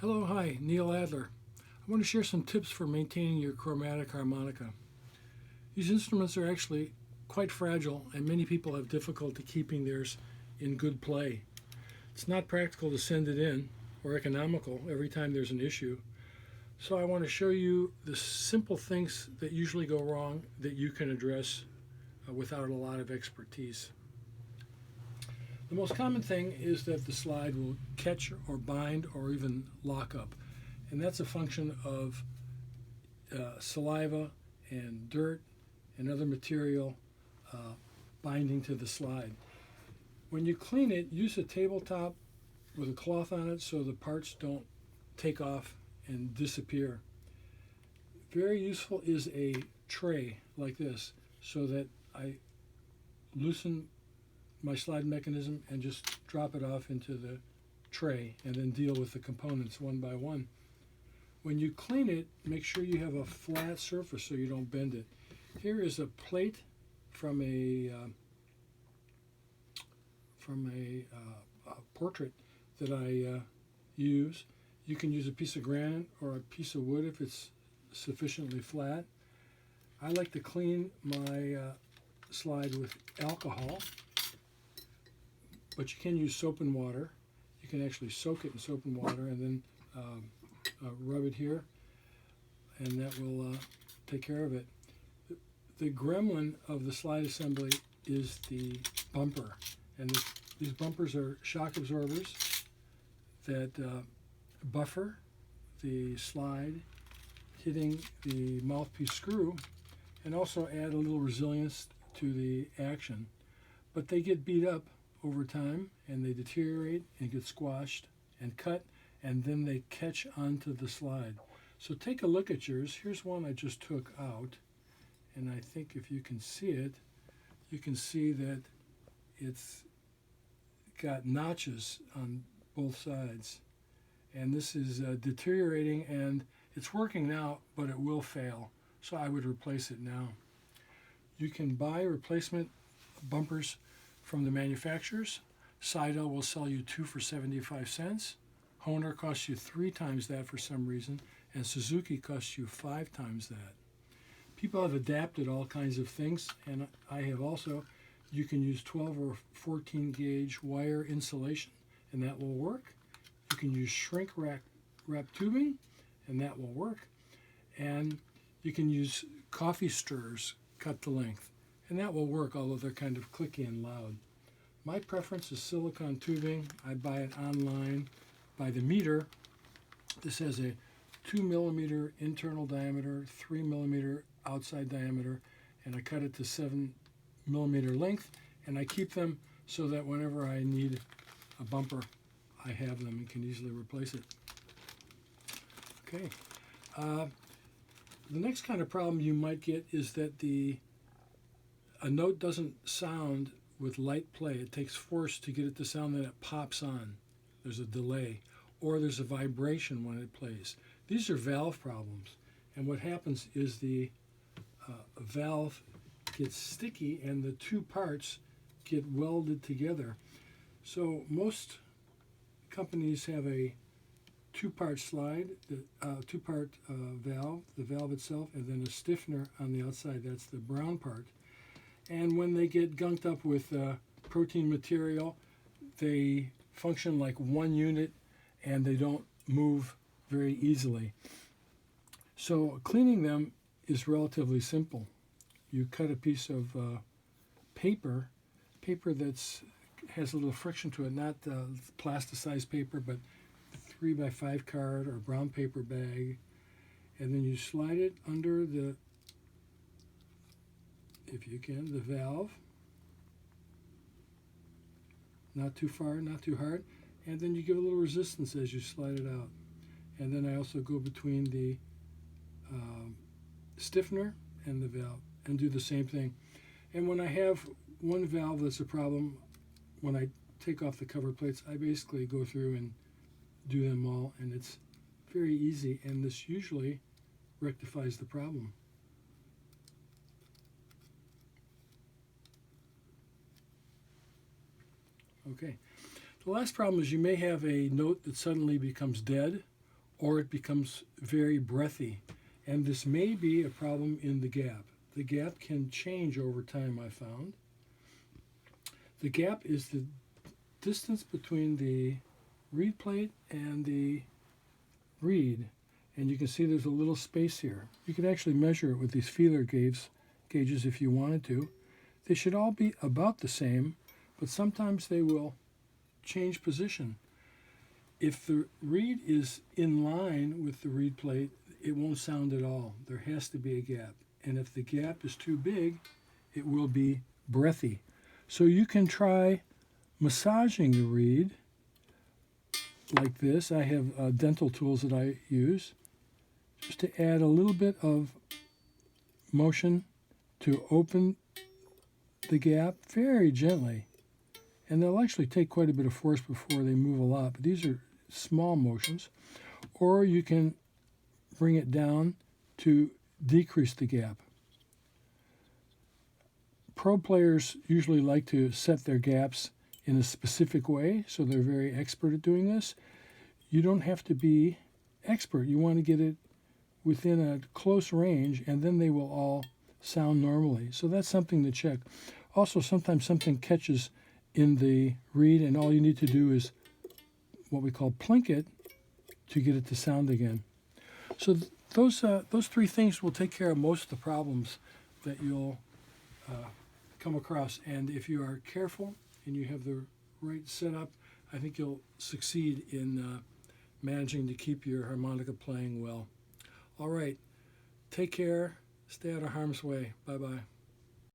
Hello, hi, Neil Adler. I want to share some tips for maintaining your chromatic harmonica. These instruments are actually quite fragile, and many people have difficulty keeping theirs in good play. It's not practical to send it in or economical every time there's an issue. So I want to show you the simple things that usually go wrong that you can address without a lot of expertise. The most common thing is that the slide will catch or bind or even lock up. And that's a function of saliva and dirt and other material binding to the slide. When you clean it, use a tabletop with a cloth on it so the parts don't take off and disappear. Very useful is a tray like this so that I loosen my slide mechanism and just drop it off into the tray and then deal with the components one by one. When you clean it, make sure you have a flat surface so you don't bend it. Here is a plate from a portrait that I use. You can use a piece of granite or a piece of wood if it's sufficiently flat. I like to clean my slide with alcohol, but you can use soap and water. You can actually soak it in soap and water and then rub it here, and that will take care of it. The gremlin of the slide assembly is the bumper, and these bumpers are shock absorbers that buffer the slide hitting the mouthpiece screw and also add a little resilience to the action. But they get beat up over time and they deteriorate and get squashed and cut, and then they catch onto the slide. So take a look at yours. Here's one I just took out, and I think if you can see it, you can see that it's got notches on both sides, and this is deteriorating, and it's working now, but it will fail, so I would replace it now. You can buy replacement bumpers from the manufacturers. Seidel will sell you 2 for 75 cents. Hohner costs you 3 times that for some reason, and Suzuki costs you 5 times that. People have adapted all kinds of things, and I have also. You can use 12 or 14 gauge wire insulation, and that will work. You can use shrink wrap tubing, and that will work. And you can use coffee stirrers cut to length, and that will work, although they're kind of clicky and loud. My preference is silicone tubing. I buy it online by the meter. This has a 2 millimeter internal diameter, 3 millimeter outside diameter, and I cut it to 7 millimeter length, and I keep them so that whenever I need a bumper, I have them and can easily replace it. Okay. The next kind of problem you might get is that a note doesn't sound with light play. It takes force to get it to sound, then it pops on. There's a delay, or there's a vibration when it plays. These are valve problems, and what happens is the valve gets sticky and the two parts get welded together. So most companies have a two-part slide, two-part valve, the valve itself, and then a stiffener on the outside. That's the brown part. And when they get gunked up with protein material, they function like one unit and they don't move very easily. So cleaning them is relatively simple. You cut a piece of paper that has a little friction to it, not plasticized paper, but 3x5 card or brown paper bag, and then you slide it under the, if you can, the valve. Not too far, not too hard, and then you give a little resistance as you slide it out. And then I also go between the stiffener and the valve and do the same thing. And when I have one valve that's a problem, when I take off the cover plates, I basically go through and do them all, and it's very easy, and this usually rectifies the problem. Okay. The last problem is you may have a note that suddenly becomes dead, or it becomes very breathy. And this may be a problem in the gap. The gap can change over time, I found. The gap is the distance between the reed plate and the reed. And you can see there's a little space here. You could actually measure it with these feeler gauges if you wanted to. They should all be about the same, but sometimes they will change position. If the reed is in line with the reed plate, it won't sound at all. There has to be a gap. And if the gap is too big, it will be breathy. So you can try massaging the reed like this. I have dental tools that I use just to add a little bit of motion to open the gap very gently. And they'll actually take quite a bit of force before they move a lot, but these are small motions. Or you can bring it down to decrease the gap. Pro players usually like to set their gaps in a specific way, so they're very expert at doing this. You don't have to be expert. You want to get it within a close range, and then they will all sound normally. So that's something to check. Also, sometimes something catches in the reed, and all you need to do is what we call plink it to get it to sound again. So those three things will take care of most of the problems that you'll come across. And if you are careful and you have the right setup, I think you'll succeed in managing to keep your harmonica playing well. All right, take care. Stay out of harm's way. Bye-bye.